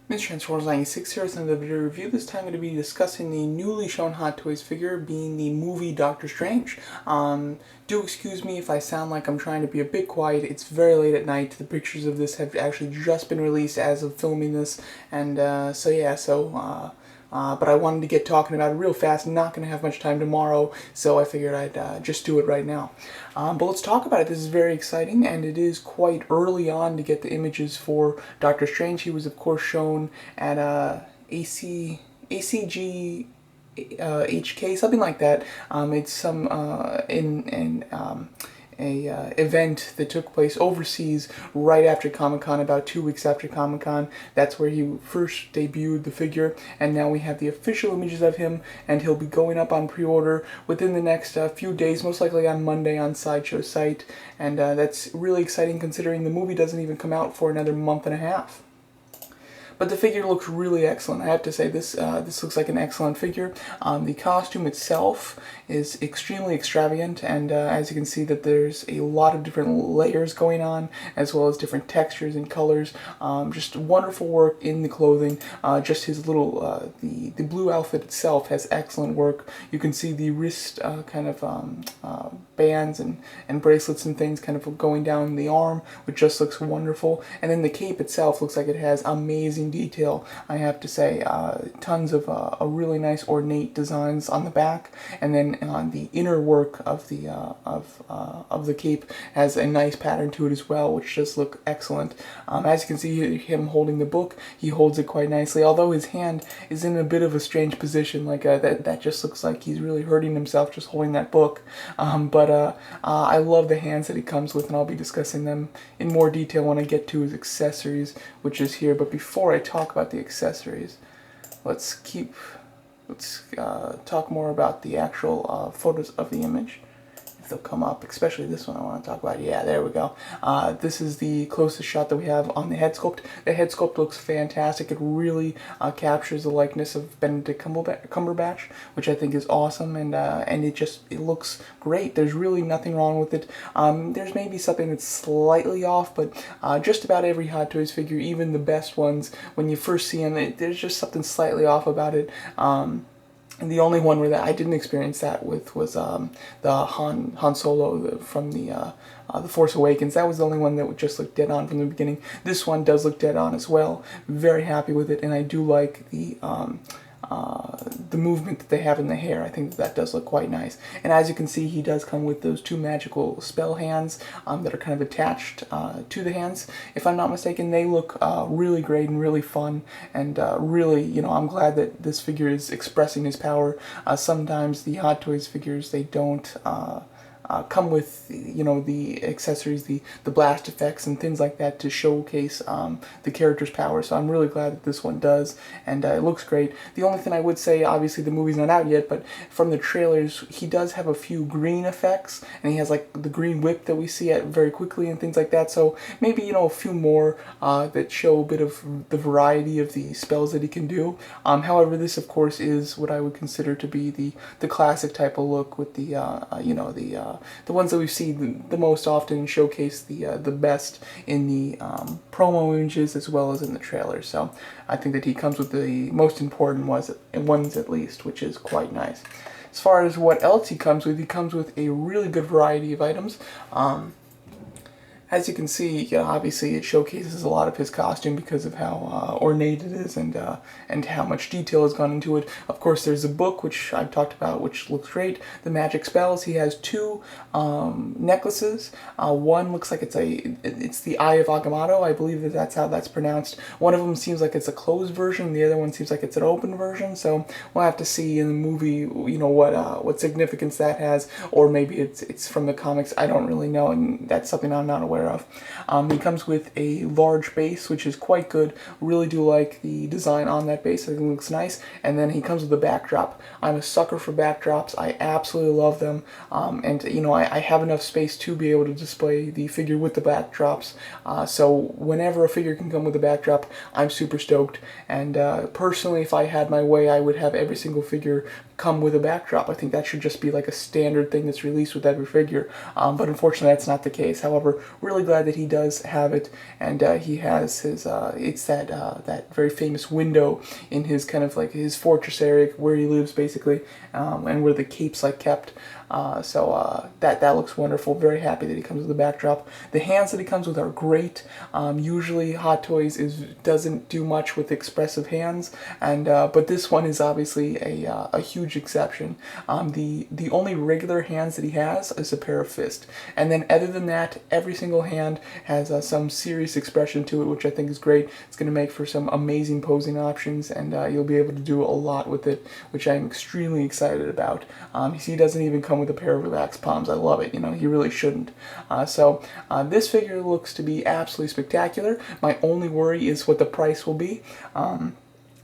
Mr. Transformers 96 here with another video review. This time I'm going to be discussing the newly shown Hot Toys figure, being the movie Doctor Strange. Do excuse me if I sound like I'm trying to be a bit quiet. It's very late at night. The pictures of this have actually just been released as of filming this, and but I wanted to get talking about it real fast. Not going to have much time tomorrow, so I figured I'd just do it right now. But let's talk about it. This is very exciting, and it is quite early on to get the images for Doctor Strange. He was, of course, shown at ACG HK, something like that. It's some event that took place overseas right after Comic-Con, about 2 weeks after Comic-Con. That's where he first debuted the figure, and now we have the official images of him, and he'll be going up on pre-order within the next few days, most likely on Monday on Sideshow's site, and that's really exciting considering the movie doesn't even come out for another month and a half. But the figure looks really excellent. I have to say this looks like an excellent figure. The costume itself is extremely extravagant, and as you can see that there's a lot of different layers going on, as well as different textures and colors. Just wonderful work in the clothing. Just his little, the blue outfit itself has excellent work. You can see the wrist bands and bracelets and things kind of going down the arm, which just looks wonderful. And then the cape itself looks like it has amazing detail, I have to say. Tons of a really nice ornate designs on the back, and then the inner work of the cape has a nice pattern to it as well, which just look excellent. As you can see him holding the book, he holds it quite nicely, although his hand is in a bit of a strange position, like that just looks like he's really hurting himself just holding that book. I love the hands that he comes with, and I'll be discussing them in more detail when I get to his accessories, which is here. But before I talk about the accessories, let's talk more about the actual photos of the image. They'll come up, especially this one I want to talk about. Yeah, there we go. This is the closest shot that we have on the head sculpt. The head sculpt looks fantastic. It really captures the likeness of Benedict Cumberbatch, which I think is awesome, and it looks great. There's really nothing wrong with it. There's maybe something that's slightly off, but just about every Hot Toys figure, even the best ones, when you first see them, there's just something slightly off about it. And the only one where I didn't experience that with was the Han Solo from the Force Awakens. That was the only one that would just look dead on from the beginning. This one does look dead on as well. Very happy with it, and I do like the movement that they have in the hair. I think that does look quite nice. And as you can see, he does come with those two magical spell hands that are kind of attached to the hands. If I'm not mistaken, they look really great and really fun, and really, I'm glad that this figure is expressing his power. Sometimes the Hot Toys figures, they don't come with, the accessories, the blast effects and things like that to showcase the character's power. So I'm really glad that this one does, and it looks great. The only thing I would say, obviously the movie's not out yet, but from the trailers, he does have a few green effects, and he has like the green whip that we see very quickly and things like that. So maybe, a few more that show a bit of the variety of the spells that he can do. However, this of course is what I would consider to be the classic type of look, with the ones that we've seen the most often showcase the best in the promo images as well as in the trailers. So I think that he comes with the most important ones at least, which is quite nice. As far as what else he comes with a really good variety of items. As you can see, obviously it showcases a lot of his costume because of how ornate it is, and how much detail has gone into it. Of course, there's a book, which I've talked about, which looks great. The magic spells. He has two necklaces. One looks like it's the Eye of Agamotto. I believe that's how that's pronounced. One of them seems like it's a closed version. The other one seems like it's an open version. So we'll have to see in the movie, what significance that has, or maybe it's from the comics. I don't really know, and that's something I'm not aware of. He comes with a large base, which is quite good. Really do like the design on that base. I think it looks nice. And then he comes with a backdrop. I'm a sucker for backdrops. I absolutely love them. And I have enough space to be able to display the figure with the backdrops. So whenever a figure can come with a backdrop, I'm super stoked. And personally, if I had my way, I would have every single figure come with a backdrop. I think that should just be like a standard thing that's released with every figure. But unfortunately, that's not the case. However, really glad that he does have it, and he has his, it's that very famous window in his kind of like his fortress area where he lives basically, and where the cape's like kept. That looks wonderful. Very happy that he comes with a backdrop. The hands that he comes with are great. Usually Hot Toys doesn't do much with expressive hands, and but this one is obviously a huge exception. The only regular hands that he has is a pair of fists, and then other than that, every single hand has some serious expression to it, which I think is great. It's going to make for some amazing posing options, and you'll be able to do a lot with it, which I'm extremely excited about. He doesn't even come with a pair of relaxed palms. I love it. You know, he really shouldn't. This figure looks to be absolutely spectacular. My only worry is what the price will be.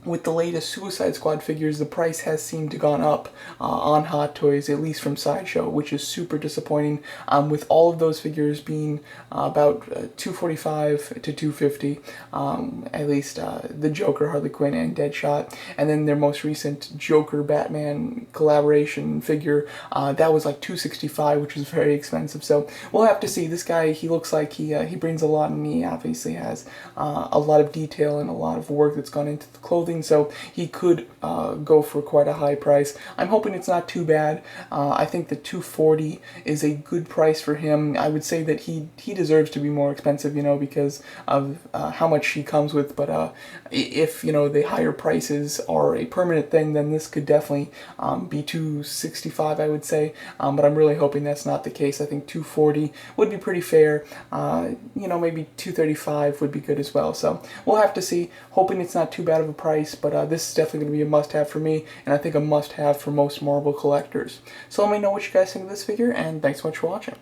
With the latest Suicide Squad figures, the price has seemed to gone up on Hot Toys, at least from Sideshow, which is super disappointing. With all of those figures being about $245 to $250, at least the Joker, Harley Quinn, and Deadshot, and then their most recent Joker Batman collaboration figure that was like $265, which is very expensive. So we'll have to see. This guy, he looks like he brings a lot, and he obviously has a lot of detail and a lot of work that's gone into the clothing. So he could go for quite a high price. I'm hoping it's not too bad. I think the $240 is a good price for him. I would say that he deserves to be more expensive, you know, because of how much he comes with. But if, you know, the higher prices are a permanent thing, then this could definitely be $265, I would say. But I'm really hoping that's not the case. I think $240 would be pretty fair. You know, maybe $235 would be good as well. So we'll have to see. Hoping it's not too bad of a price. But this is definitely going to be a must-have for me, and I think a must-have for most Marvel collectors. So let me know what you guys think of this figure, and thanks so much for watching.